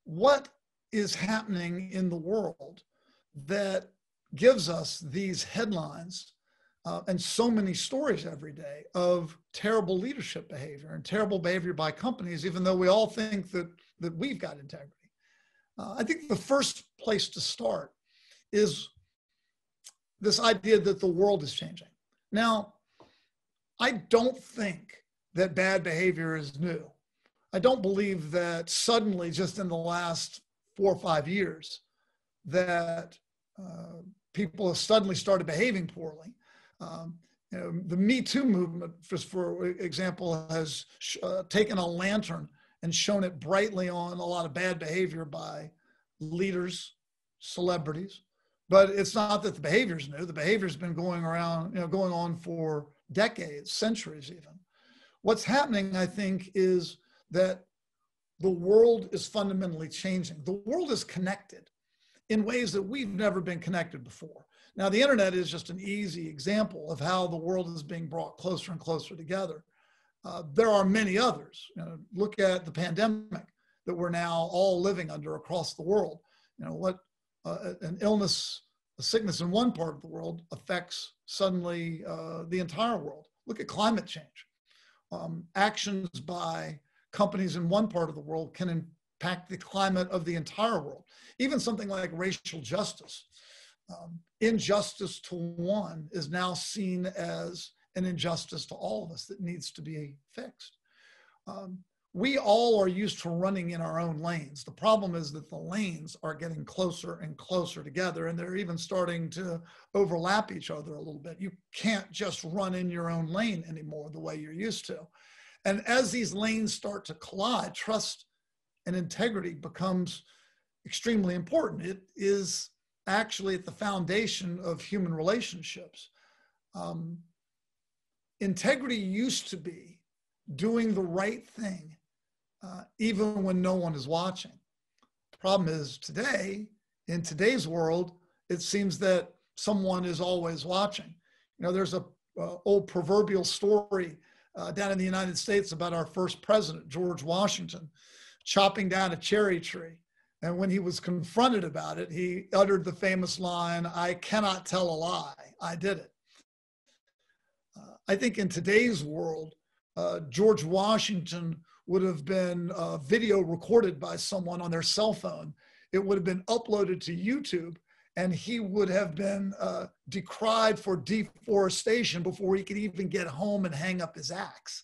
what is happening in the world that gives us these headlines and so many stories every day of terrible leadership behavior and terrible behavior by companies, even though we all think that we've got integrity. I think the first place to start is this idea that the world is changing. Now, I don't think that bad behavior is new. I don't believe that suddenly, just in the last 4 or 5 years, that people have suddenly started behaving poorly. The Me Too movement, just for example, has taken a lantern and shown it brightly on a lot of bad behavior by leaders, celebrities. But it's not that the behavior is new. The behavior has been going on for decades, centuries even. What's happening, I think, is that the world is fundamentally changing. The world is connected in ways that we've never been connected before. Now, the internet is just an easy example of how the world is being brought closer and closer together. There are many others. Look at the pandemic that we're now all living under across the world. What an illness, a sickness in one part of the world affects suddenly the entire world. Look at climate change. Actions by companies in one part of the world can impact the climate of the entire world. Even something like racial justice. Injustice to one is now seen as an injustice to all of us that needs to be fixed. We all are used to running in our own lanes. The problem is that the lanes are getting closer and closer together, and they're even starting to overlap each other a little bit. You can't just run in your own lane anymore the way you're used to. And as these lanes start to collide, trust and integrity becomes extremely important. It is actually at the foundation of human relationships. Integrity used to be doing the right thing, even when no one is watching. The problem is today, in today's world, it seems that someone is always watching. There's a old proverbial story down in the United States about our first president, George Washington, chopping down a cherry tree. And when he was confronted about it, he uttered the famous line, "I cannot tell a lie, I did it." I think in today's world, George Washington would have been video recorded by someone on their cell phone. It would have been uploaded to YouTube, and he would have been decried for deforestation before he could even get home and hang up his axe.